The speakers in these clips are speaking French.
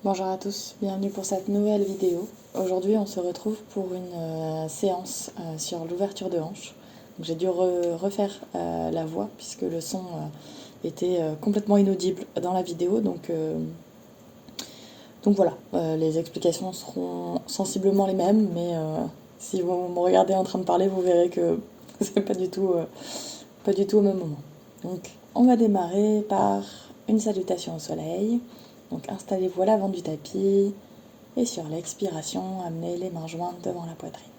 Bonjour à tous, bienvenue pour cette nouvelle vidéo. Aujourd'hui on se retrouve pour une séance sur l'ouverture de hanche. J'ai dû refaire la voix puisque le son était complètement inaudible dans la vidéo. Donc voilà, les explications seront sensiblement les mêmes, mais si vous me regardez en train de parler, vous verrez que c'est pas du tout au même moment. Donc on va démarrer par une salutation au soleil. Donc installez-vous à l'avant du tapis et sur l'expiration, amenez les mains jointes devant la poitrine.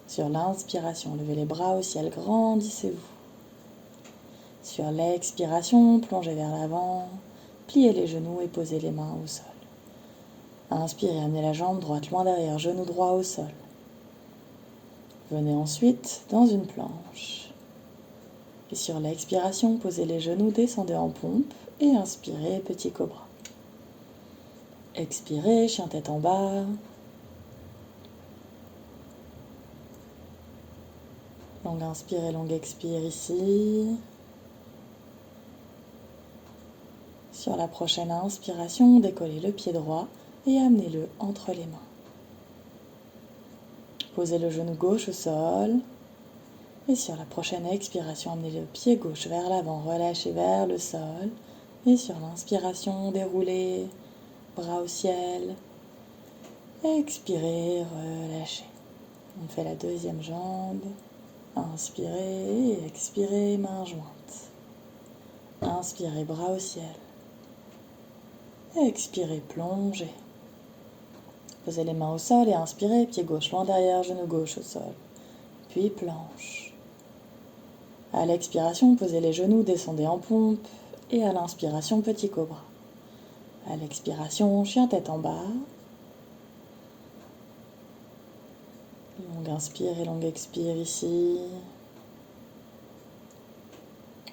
Sur l'inspiration, levez les bras au ciel, grandissez-vous. Sur l'expiration, plongez vers l'avant, pliez les genoux et posez les mains au sol. Inspirez, amenez la jambe droite loin derrière, genou droit au sol. Venez ensuite dans une planche. Et sur l'expiration, posez les genoux, descendez en pompe et inspirez, petit cobra. Expirez, chien tête en bas. Longue inspire et longue expire ici. Sur la prochaine inspiration, décollez le pied droit et amenez-le entre les mains. Posez le genou gauche au sol. Et sur la prochaine expiration, amenez le pied gauche vers l'avant, relâchez vers le sol. Et sur l'inspiration, déroulez, bras au ciel. Expirez, relâchez. On fait la deuxième jambe. Inspirez et expirez, mains jointes. Inspirez, bras au ciel. Expirez, plongez. Posez les mains au sol et inspirez, pied gauche loin derrière, genou gauche au sol. Puis planche. À l'expiration, posez les genoux, descendez en pompe. Et à l'inspiration, petit cobra. À l'expiration, chien tête en bas. Longue inspire et longue expire ici.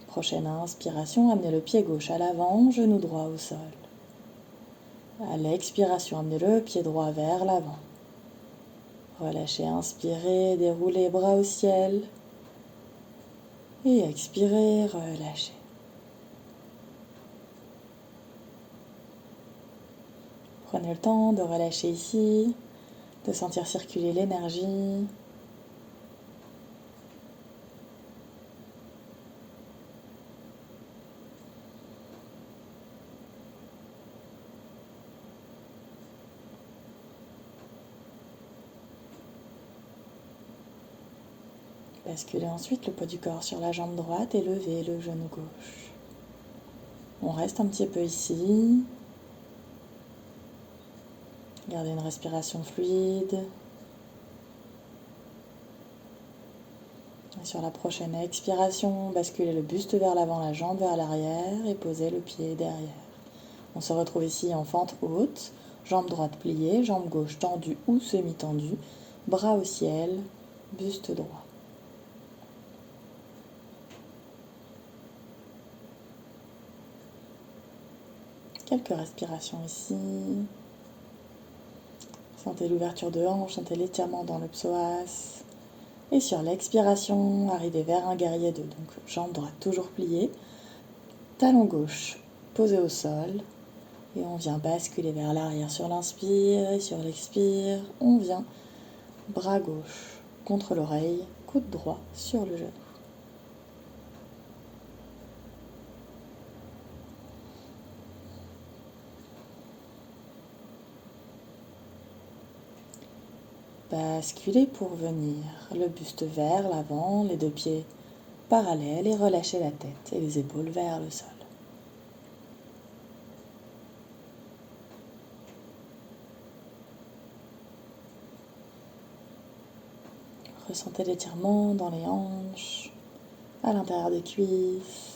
Prochaine inspiration, amenez le pied gauche à l'avant, genou droit au sol. À l'expiration, amenez le pied droit vers l'avant. Relâchez, inspirez, déroulez bras au ciel. Et expirez, relâchez. Prenez le temps de relâcher ici, de sentir circuler l'énergie. Basculez ensuite le poids du corps sur la jambe droite et levez le genou gauche. On reste un petit peu ici. Gardez une respiration fluide. Et sur la prochaine expiration, basculez le buste vers l'avant, la jambe vers l'arrière et posez le pied derrière. On se retrouve ici en fente haute, jambe droite pliée, jambe gauche tendue ou semi-tendue, bras au ciel, buste droit. Quelques respirations ici. Sentez l'ouverture de hanche, sentez l'étirement dans le psoas. Et sur l'expiration, arrivez vers un guerrier 2. Donc jambe droite toujours pliée, talon gauche posé au sol. Et on vient basculer vers l'arrière sur l'inspire et sur l'expire, on vient bras gauche contre l'oreille, coude droit sur le genou. Basculez pour venir le buste vers l'avant, les deux pieds parallèles et relâchez la tête et les épaules vers le sol. Ressentez l'étirement dans les hanches, à l'intérieur des cuisses.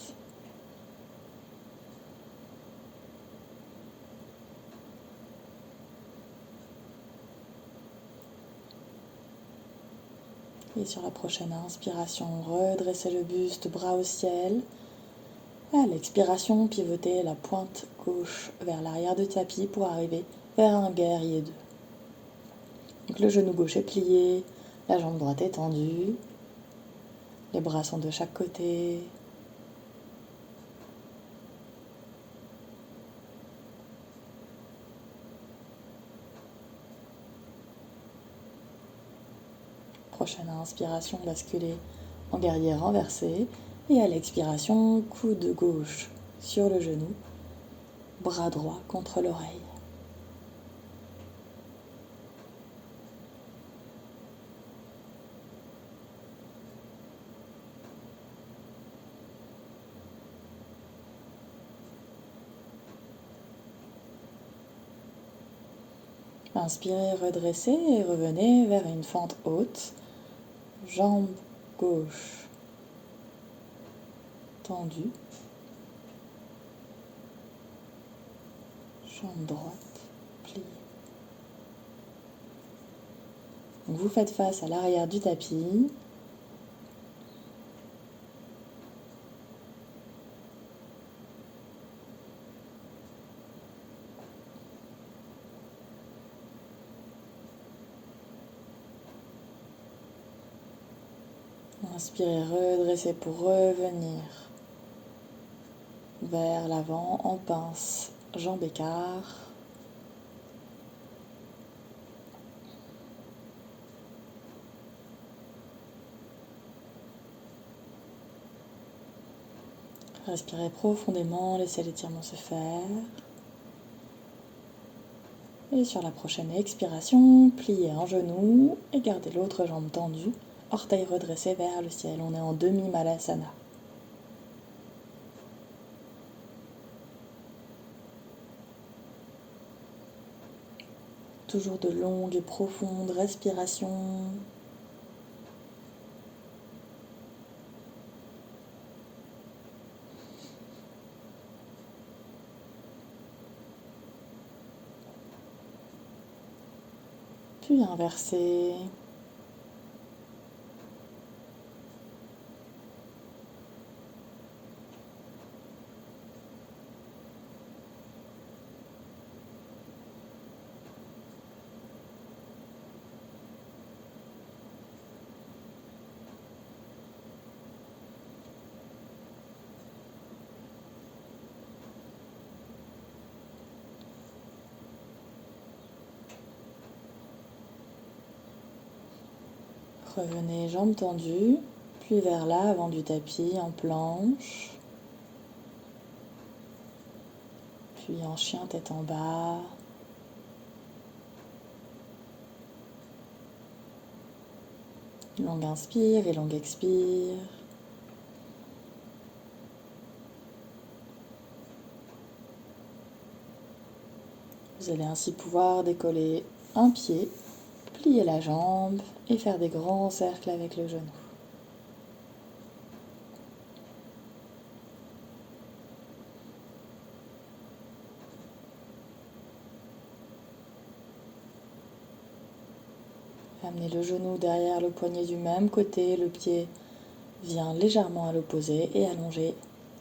Et sur la prochaine inspiration, redressez le buste, bras au ciel. À l'expiration, pivotez la pointe gauche vers l'arrière du tapis pour arriver vers un guerrier 2. Donc le genou gauche est plié, la jambe droite est tendue, les bras sont de chaque côté. Prochaine inspiration, basculez en guerrier renversé. Et à l'expiration, coude gauche sur le genou, bras droit contre l'oreille. Inspirez, redressez et revenez vers une fente haute. Jambe gauche tendue. Jambe droite pliée. Donc vous faites face à l'arrière du tapis. Inspirez, redressez pour revenir vers l'avant en pince, jambes écart. Respirez profondément, laissez l'étirement se faire. Et sur la prochaine expiration, pliez en genou et gardez l'autre jambe tendue, orteils redressés vers le ciel. On est en demi-malasana. Toujours de longues et profondes respirations. Puis inverser. Revenez jambes tendues, puis vers l'avant du tapis en planche, puis en chien tête en bas. Longue inspire et longue expire. Vous allez ainsi pouvoir décoller un pied, plier la jambe et faire des grands cercles avec le genou. Amenez le genou derrière le poignet du même côté, le pied vient légèrement à l'opposé et allongez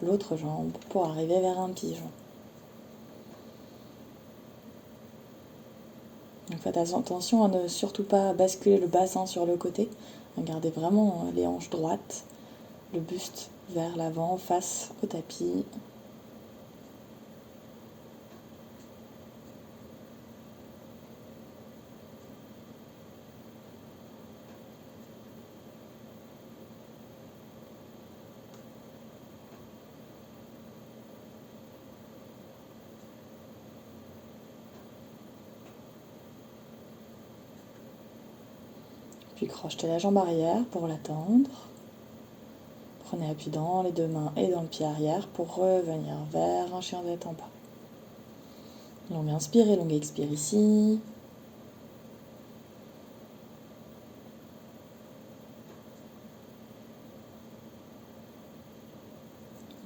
l'autre jambe pour arriver vers un pigeon. Donc faites attention à ne surtout pas basculer le bassin sur le côté. Gardez vraiment les hanches droites, le buste vers l'avant, face au tapis. Puis crochetez la jambe arrière pour l'attendre. Prenez appui dans les deux mains et dans le pied arrière pour revenir vers un chien tête en bas. Longue inspire et longue expire ici.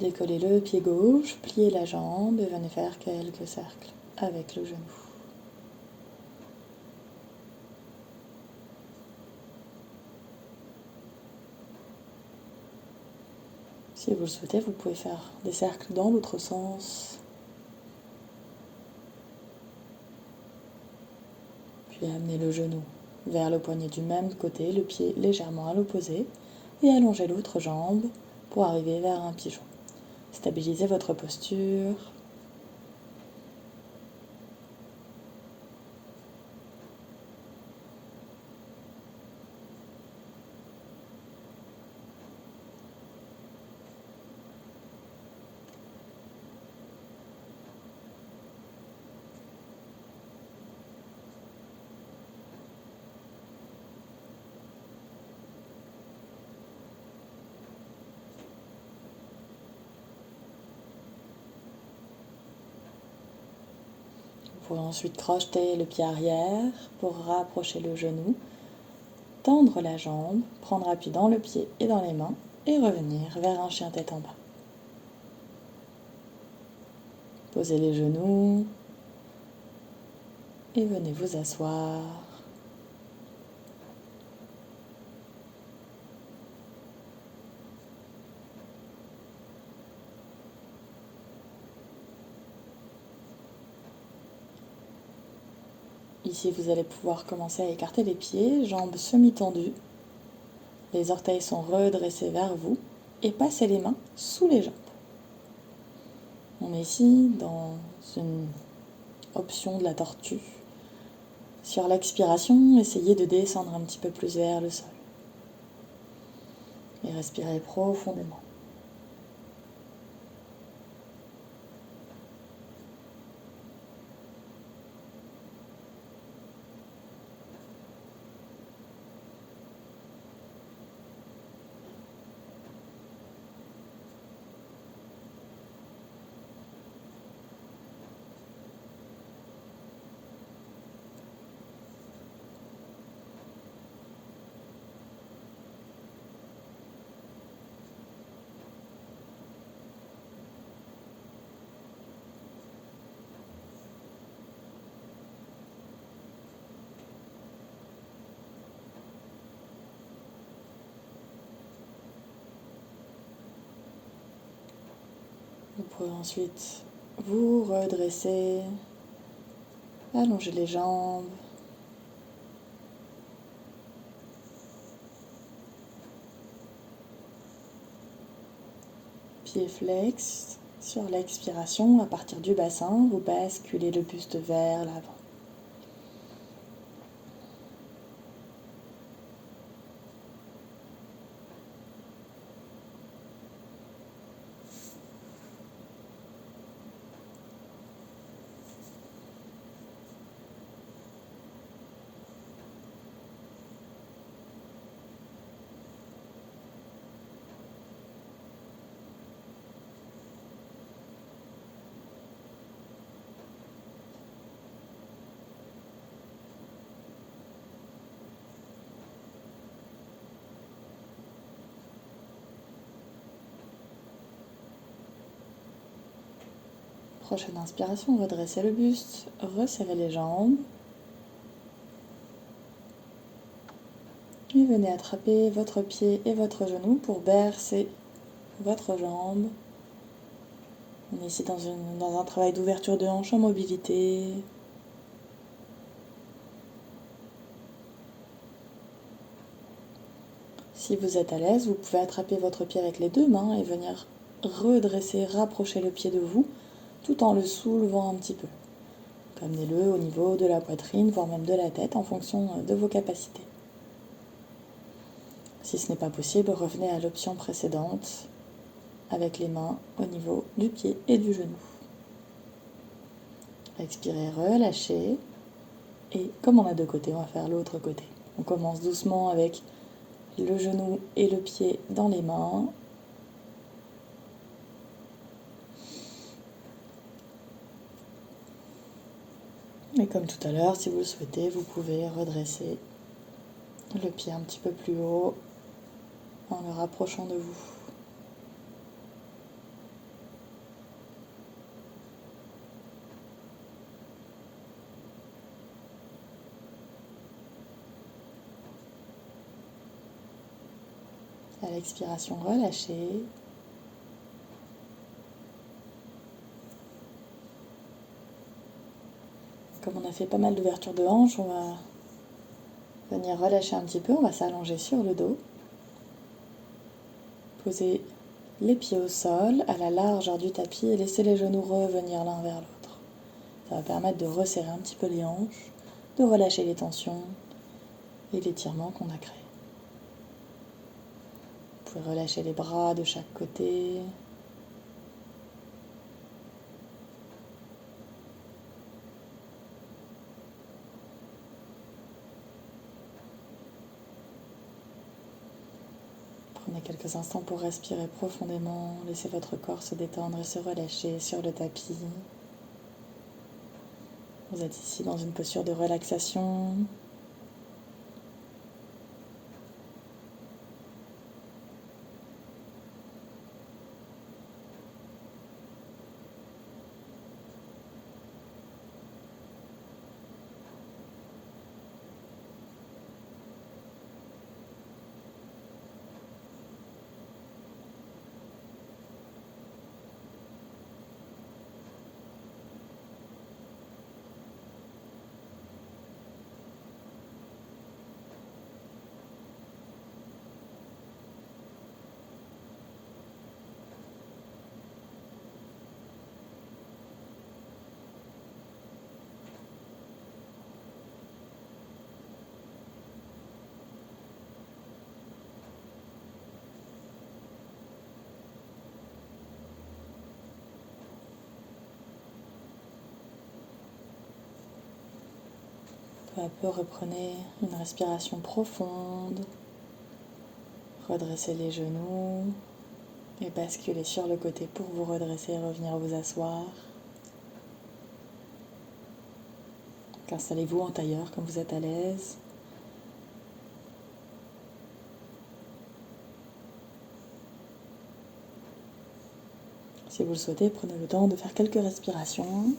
Décollez le pied gauche, pliez la jambe et venez faire quelques cercles avec le genou. Si vous le souhaitez, vous pouvez faire des cercles dans l'autre sens. Puis amenez le genou vers le poignet du même côté, le pied légèrement à l'opposé, et allongez l'autre jambe pour arriver vers un pigeon. Stabilisez votre posture. Vous pourrez ensuite crocheter le pied arrière pour rapprocher le genou, tendre la jambe, prendre appui dans le pied et dans les mains et revenir vers un chien tête en bas. Posez les genoux et venez vous asseoir. Ici, vous allez pouvoir commencer à écarter les pieds, jambes semi-tendues. Les orteils sont redressés vers vous et passez les mains sous les jambes. On est ici dans une option de la tortue. Sur l'expiration, essayez de descendre un petit peu plus vers le sol. Et respirez profondément. Vous pouvez ensuite vous redresser, allonger les jambes, pieds flex. Sur l'expiration, à partir du bassin, vous basculez le buste vers l'avant. Prochaine inspiration, redressez le buste, resserrez les jambes. Et venez attraper votre pied et votre genou pour bercer votre jambe. On est ici dans un travail d'ouverture de hanche en mobilité. Si vous êtes à l'aise, vous pouvez attraper votre pied avec les deux mains et venir redresser, rapprocher le pied de vous, tout en le soulevant un petit peu. Amenez-le au niveau de la poitrine, voire même de la tête, en fonction de vos capacités. Si ce n'est pas possible, revenez à l'option précédente, avec les mains au niveau du pied et du genou. Expirez, relâchez. Et comme on a deux côtés, on va faire l'autre côté. On commence doucement avec le genou et le pied dans les mains. Et comme tout à l'heure, si vous le souhaitez, vous pouvez redresser le pied un petit peu plus haut en le rapprochant de vous. À l'expiration, relâchez. Comme on a fait pas mal d'ouverture de hanche, on va venir relâcher un petit peu. On va s'allonger sur le dos. Posez les pieds au sol, à la largeur du tapis, et laissez les genoux revenir l'un vers l'autre. Ça va permettre de resserrer un petit peu les hanches, de relâcher les tensions et l'étirement qu'on a créé. Vous pouvez relâcher les bras de chaque côté. Prenez quelques instants pour respirer profondément, laissez votre corps se détendre et se relâcher sur le tapis. Vous êtes ici dans une posture de relaxation. Peu à peu, reprenez une respiration profonde. Redressez les genoux et basculez sur le côté pour vous redresser et revenir vous asseoir. Installez-vous en tailleur quand vous êtes à l'aise. Si vous le souhaitez, prenez le temps de faire quelques respirations.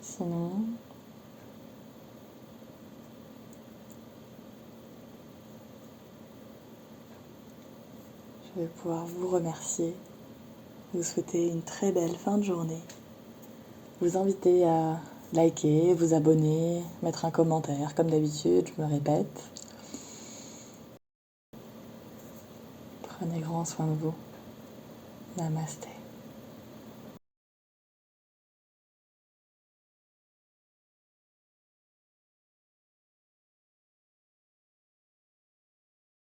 Sinon, je vais pouvoir vous remercier, vous souhaiter une très belle fin de journée, vous inviter à liker, vous abonner, mettre un commentaire, comme d'habitude, je me répète. Prenez grand soin de vous. Namasté.